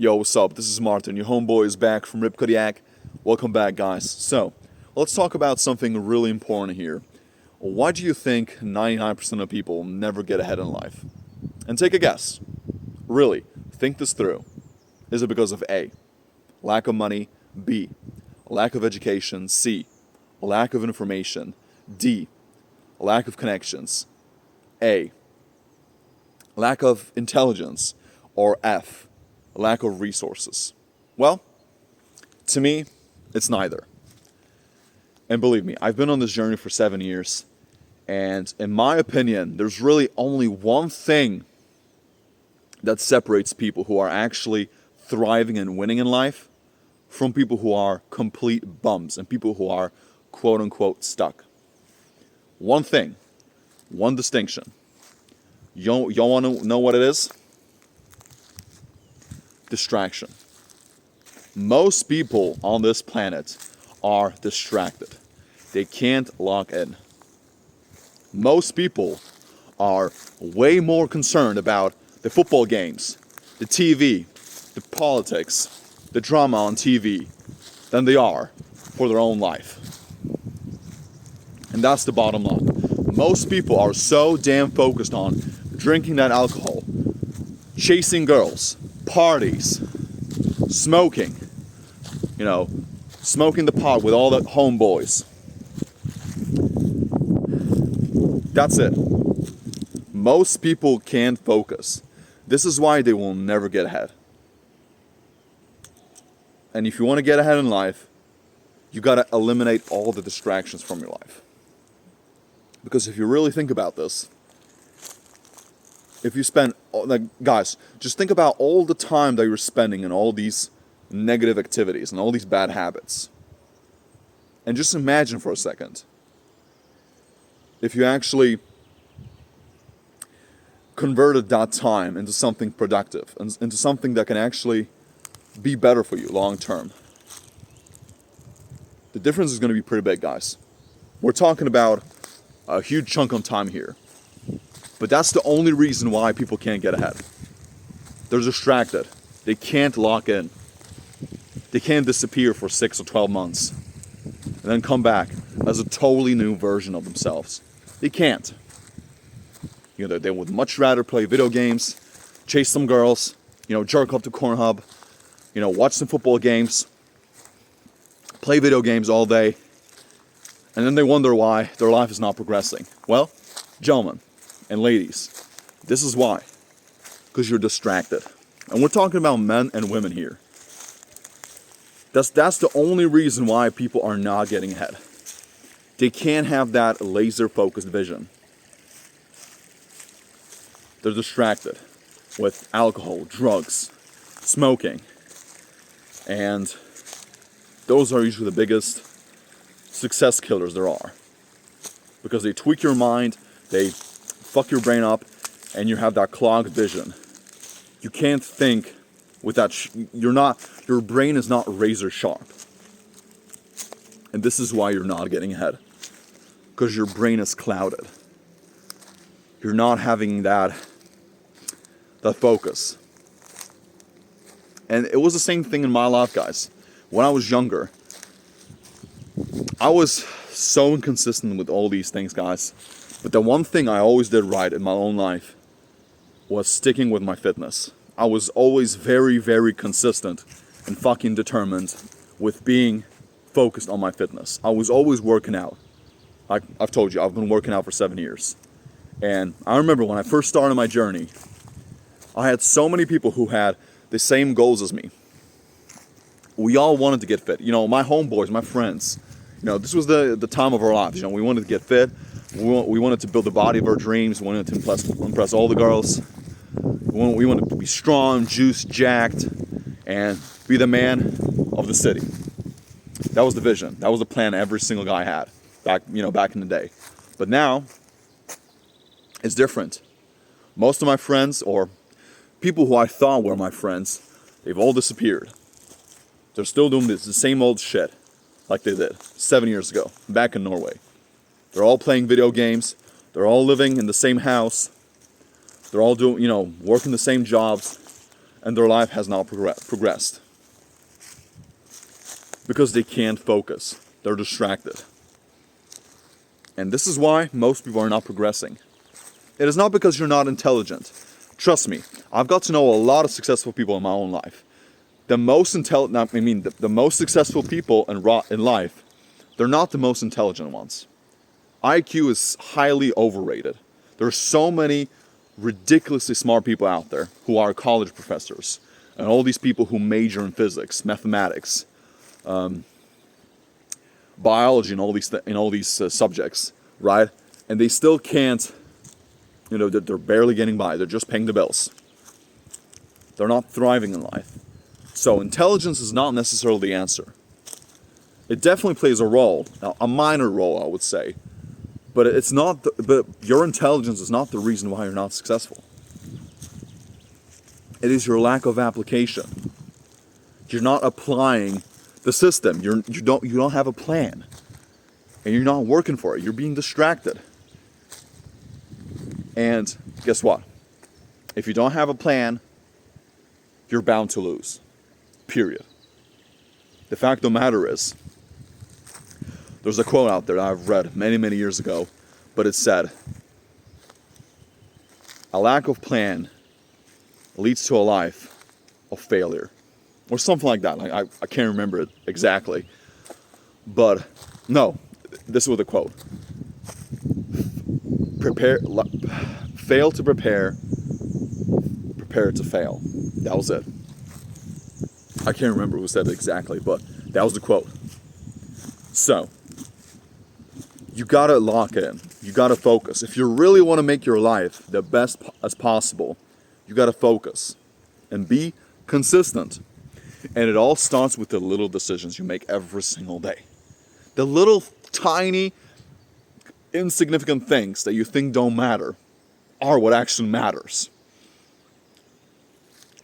Yo, what's up? This is Martin. Your homeboy is back from Rip Kodiak. Welcome back, guys. So, let's talk about something really important here. Why do you think 99% of people never get ahead in life? And take a guess. Really, think this through. Is it because of A, lack of money, B, lack of education, C, lack of information, D, lack of connections, A, lack of intelligence, or F, lack of resources? Well, to me, it's neither. And believe me, I've been on this journey for 7 years, and in my opinion, there's really only one thing that separates people who are actually thriving and winning in life from people who are complete bums and people who are quote unquote stuck. One thing, one distinction. You want to know what it is? Distraction. Most people on this planet are distracted. They can't lock in. Most people are way more concerned about the football games, the TV, the politics, the drama on TV than they are for their own life. And that's the bottom line. Most people are so damn focused on drinking that alcohol, chasing girls, parties, smoking, smoking the pot with all the homeboys. That's it. Most people can't focus. This is why they will never get ahead. And if you want to get ahead in life, you got to eliminate all the distractions from your life. Because if you really think about this, if you spend, guys, just think about all the time that you're spending in all these negative activities and all these bad habits. And just imagine for a second, if you actually converted that time into something productive, and into something that can actually be better for you long term. The difference is going to be pretty big, guys. We're talking about a huge chunk of time here. But that's the only reason why people can't get ahead. They're distracted. They can't lock in. They can't disappear for 6 or 12 months and then come back as a totally new version of themselves. They can't. They would much rather play video games, chase some girls, jerk off to Pornhub, watch some football games, play video games all day, and then they wonder why their life is not progressing. Well, gentlemen and ladies, this is why. Because you're distracted. And we're talking about men and women here. That's the only reason why people are not getting ahead. They can't have that laser-focused vision. They're distracted with alcohol, drugs, smoking. And those are usually the biggest success killers there are. Because they tweak your mind, they fuck your brain up, and you have that clogged vision. You can't think with that, your brain is not razor sharp. And this is why you're not getting ahead. Because your brain is clouded. You're not having that focus. And it was the same thing in my life, guys. When I was younger, I was so inconsistent with all these things, guys. But the one thing I always did right in my own life was sticking with my fitness. I was always very, very consistent and fucking determined with being focused on my fitness. I was always working out. I've told you, I've been working out for 7 years. And I remember when I first started my journey, I had so many people who had the same goals as me. We all wanted to get fit. My homeboys, my friends, this was the time of our lives. We wanted to get fit. We wanted to build the body of our dreams. We wanted to impress all the girls. We wanted to be strong, juiced, jacked, and be the man of the city. That was the vision. That was the plan every single guy had back in the day. But now, it's different. Most of my friends, or people who I thought were my friends, they've all disappeared. They're still doing the same old shit like they did 7 years ago, back in Norway. They're all playing video games. They're all living in the same house. They're all doing, working the same jobs. and their life has not progressed. Because they can't focus. They're distracted. And this is why most people are not progressing. It is not because you're not intelligent. Trust me, I've got to know a lot of successful people in my own life. The most successful people in life, they're not the most intelligent ones. IQ is highly overrated. There are so many ridiculously smart people out there who are college professors, and all these people who major in physics, mathematics, biology, and all these subjects, right? And they still can't. They're barely getting by. They're just paying the bills. They're not thriving in life. So intelligence is not necessarily the answer. It definitely plays a role, a minor role, I would say. But it's not. But your intelligence is not the reason why you're not successful. It is your lack of application. You're not applying the system. You don't have a plan, and you're not working for it. You're being distracted. And guess what? If you don't have a plan, you're bound to lose. Period. The fact of the matter is, there's a quote out there that I've read many, many years ago, but it said, a lack of plan leads to a life of failure. Or something like that. I can't remember it exactly. But no, this was the quote. Fail to prepare to fail. That was it. I can't remember who said it exactly, but that was the quote. So, you gotta lock in. You gotta focus. If you really want to make your life the best as possible, you gotta focus and be consistent. And it all starts with the little decisions you make every single day. The little tiny insignificant things that you think don't matter are what actually matters.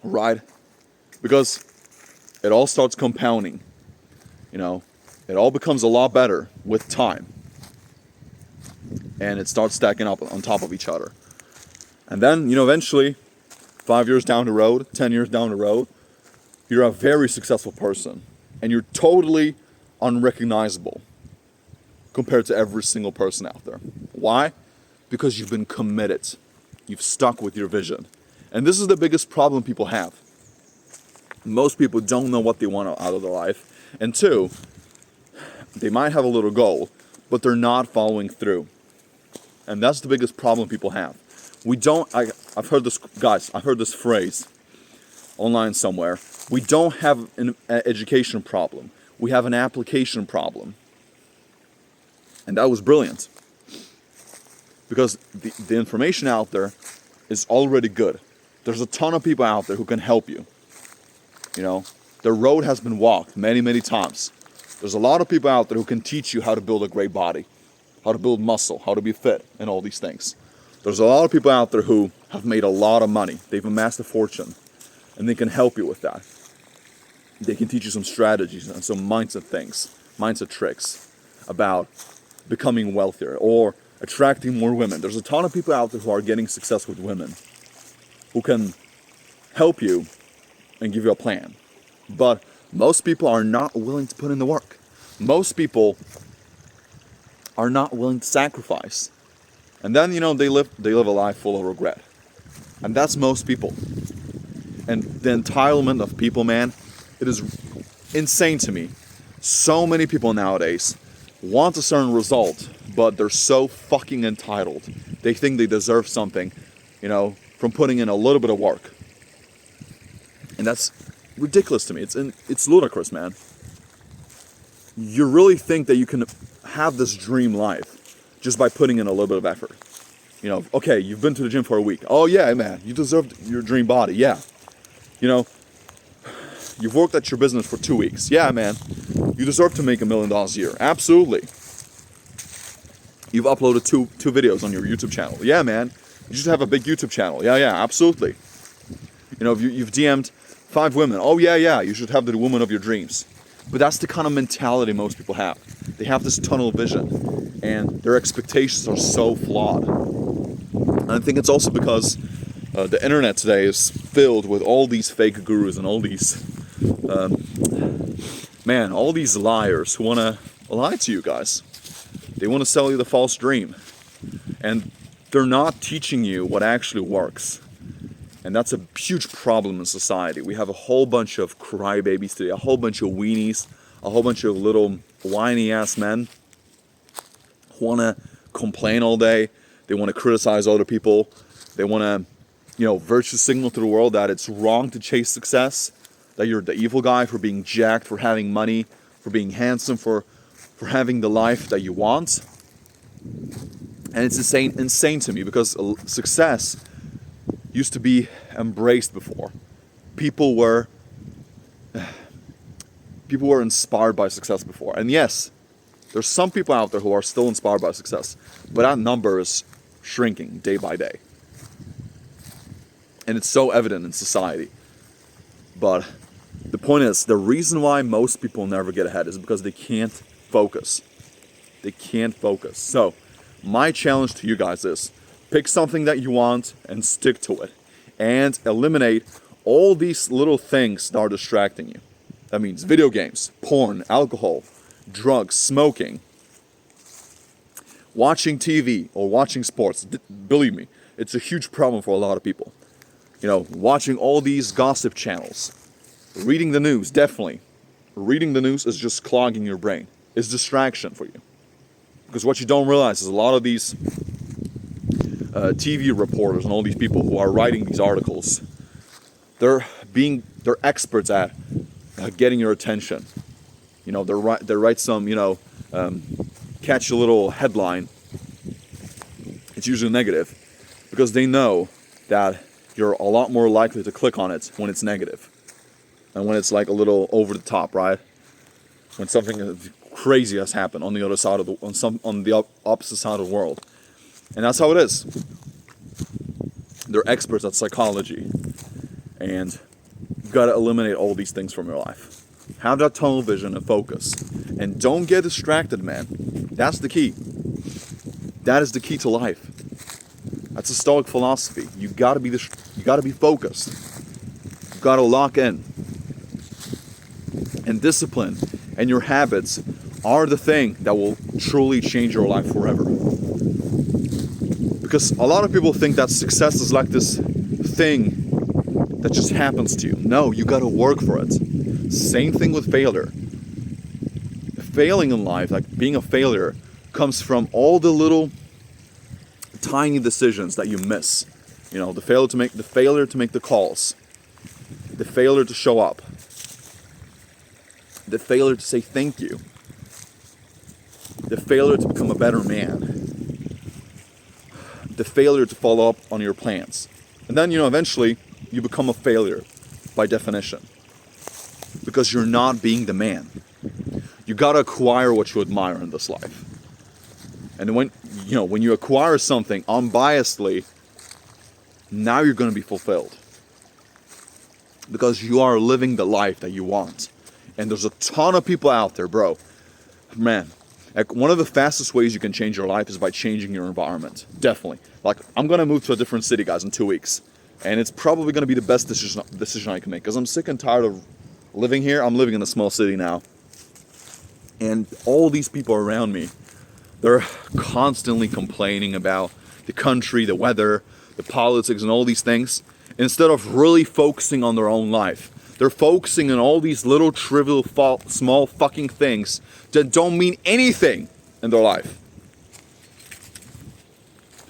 Right? Because it all starts compounding. It all becomes a lot better with time. And it starts stacking up on top of each other. And then, eventually, 5 years down the road, 10 years down the road, you're a very successful person. And you're totally unrecognizable compared to every single person out there. Why? Because you've been committed. You've stuck with your vision. And this is the biggest problem people have. Most people don't know what they want out of their life. And two, they might have a little goal, but they're not following through. And that's the biggest problem people have. I've heard this phrase online somewhere. We don't have an education problem. We have an application problem. And that was brilliant. Because the information out there is already good. There's a ton of people out there who can help you. The road has been walked many, many times. There's a lot of people out there who can teach you how to build a great body, how to build muscle, how to be fit, and all these things. There's a lot of people out there who have made a lot of money. They've amassed a fortune, and they can help you with that. They can teach you some strategies and some mindset tricks about becoming wealthier or attracting more women. There's a ton of people out there who are getting success with women who can help you and give you a plan. But most people are not willing to put in the work. Most people are not willing to sacrifice. And then, they live a life full of regret. And that's most people. And the entitlement of people, man, it is insane to me. So many people nowadays want a certain result, but they're so fucking entitled. They think they deserve something, from putting in a little bit of work. And that's ridiculous to me. It's ludicrous, man. You really think that you can have this dream life just by putting in a little bit of effort. Okay, you've been to the gym for a week. Oh yeah, man, you deserve your dream body. Yeah. You've worked at your business for 2 weeks. Yeah, man, you deserve to make $1 million a year. Absolutely. You've uploaded two videos on your YouTube channel. Yeah, man, you should have a big YouTube channel. Yeah, absolutely. You've DM'd 5 women. Oh yeah, you should have the woman of your dreams. But that's the kind of mentality most people have. They have this tunnel vision, and their expectations are so flawed. And I think it's also because the internet today is filled with all these fake gurus and all these, all these liars who want to lie to you guys. They want to sell you the false dream. And they're not teaching you what actually works. And that's a huge problem in society. We have a whole bunch of crybabies today, a whole bunch of weenies, a whole bunch of little whiny ass men who want to complain all day. They want to criticize other people. They want to, virtue signal to the world that it's wrong to chase success, that you're the evil guy for being jacked, for having money, for being handsome, for having the life that you want. And it's insane to me, because success used to be embraced before. People were inspired by success before. And yes, there's some people out there who are still inspired by success, but that number is shrinking day by day. And it's so evident in society. But the point is, the reason why most people never get ahead is because they can't focus. They can't focus. So, my challenge to you guys is, pick something that you want and stick to it. And eliminate all these little things that are distracting you. That means video games, porn, alcohol, drugs, smoking, watching TV or watching sports. Believe me, it's a huge problem for a lot of people. Watching all these gossip channels. Reading the news, definitely. Reading the news is just clogging your brain. It's distraction for you. Because what you don't realize is a lot of these TV reporters and all these people who are writing these articles, they're experts at getting your attention. They write some, catch a little headline. It's usually negative, because they know that you're a lot more likely to click on it when it's negative, and when it's like a little over the top, right? When something crazy has happened on the other side of on the opposite side of the world. And that's how it is. They're experts at psychology. And you've got to eliminate all these things from your life. Have that tunnel vision and focus. And don't get distracted, man. That's the key. That is the key to life. That's a Stoic philosophy. You got to be focused. You've got to lock in. And discipline and your habits are the thing that will truly change your life forever. Because a lot of people think that success is like this thing that just happens to you. No, you gotta work for it. Same thing with failure. Failing in life, like being a failure, comes from all the little tiny decisions that you miss. The failure to make the calls, the failure to show up, the failure to say thank you, the failure to become a better man, the failure to follow up on your plans. And then, eventually you become a failure by definition, because you're not being the man. You gotta acquire what you admire in this life. And when you acquire something unbiasedly, now you're gonna be fulfilled, because you are living the life that you want. And there's a ton of people out there, bro. Man, like one of the fastest ways you can change your life is by changing your environment. Definitely. Like, I'm gonna move to a different city, guys, in 2 weeks. And it's probably gonna be the best decision I can make, because I'm sick and tired of living here. I'm living in a small city now. And all these people around me, they're constantly complaining about the country, the weather, the politics, and all these things, instead of really focusing on their own life. They're focusing on all these little trivial, small fucking things that don't mean anything in their life.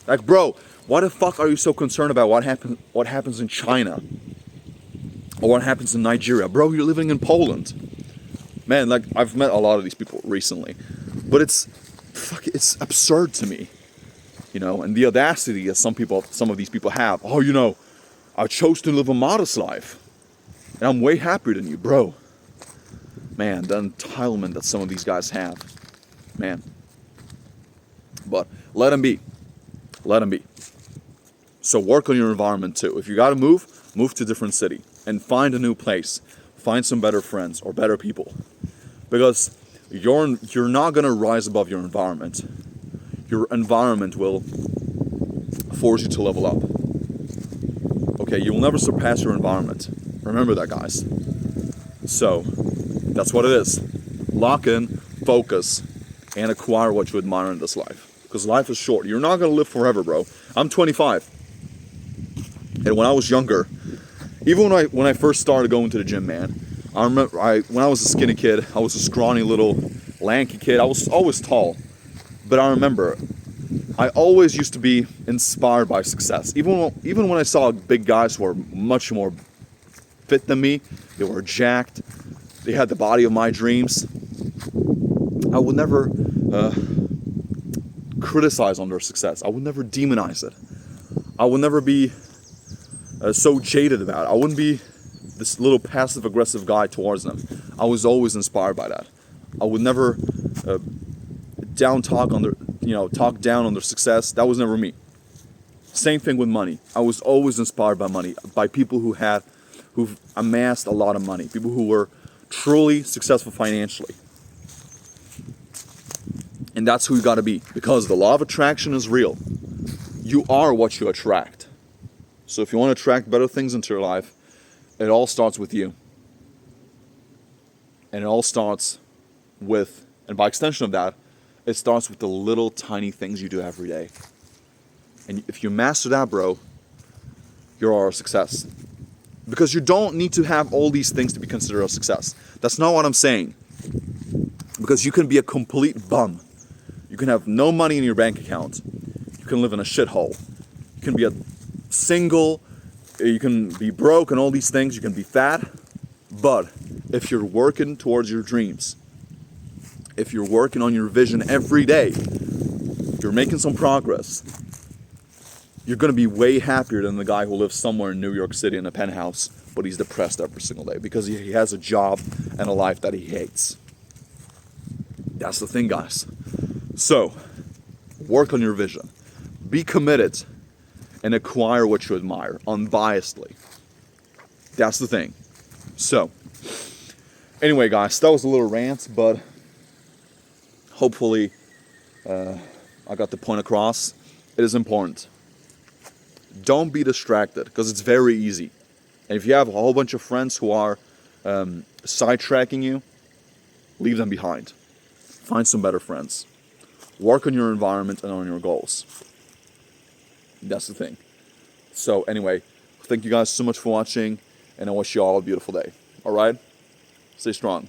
Like, bro, why the fuck are you so concerned about what happens in China? Or what happens in Nigeria? Bro, you're living in Poland. Man, like, I've met a lot of these people recently. But it's absurd to me. And the audacity that some of these people have. Oh, I chose to live a modest life. And I'm way happier than you, bro. Man, the entitlement that some of these guys have. Man. But let them be. Let them be. So work on your environment too. If you gotta move to a different city. And find a new place. Find some better friends or better people. Because you're not gonna rise above your environment. Your environment will force you to level up. Okay? Okay, you will never surpass your environment. Remember that, guys. So, that's what it is. Lock in, focus, and acquire what you admire in this life. Because life is short. You're not going to live forever, bro. I'm 25. And when I was younger, even when I first started going to the gym, man, I remember when I was a skinny kid, I was a scrawny little lanky kid. I was always tall. But I remember, I always used to be inspired by success. Even when I saw big guys who were much more fit than me, they were jacked, they had the body of my dreams, I would never criticize on their success. I would never demonize it. I would never be so jaded about it. I wouldn't be this little passive-aggressive guy towards them. I was always inspired by that. I would never talk down on their success. That was never me. Same thing with money. I was always inspired by money, by people who've amassed a lot of money, people who were truly successful financially. And that's who you got to be, because the law of attraction is real. You are what you attract. So if you want to attract better things into your life, it all starts with you. And it all starts with, and by extension of that, it starts with the little tiny things you do every day. And if you master that, bro, you're a success. Because you don't need to have all these things to be considered a success. That's not what I'm saying. Because you can be a complete bum. You can have no money in your bank account. You can live in a shithole. You can be a single. You can be broke and all these things. You can be fat. But if you're working towards your dreams, if you're working on your vision every day, you're making some progress, you're going to be way happier than the guy who lives somewhere in New York City in a penthouse, but he's depressed every single day because he has a job and a life that he hates. That's the thing, guys. So, work on your vision. Be committed and acquire what you admire, unbiasedly. That's the thing. So, anyway, guys, that was a little rant, but hopefully I got the point across. It is important. Don't be distracted, because it's very easy. And if you have a whole bunch of friends who are sidetracking you, leave them behind. Find some better friends. Work on your environment and on your goals. That's the thing. So anyway, thank you guys so much for watching, and I wish you all a beautiful day. All right? Stay strong.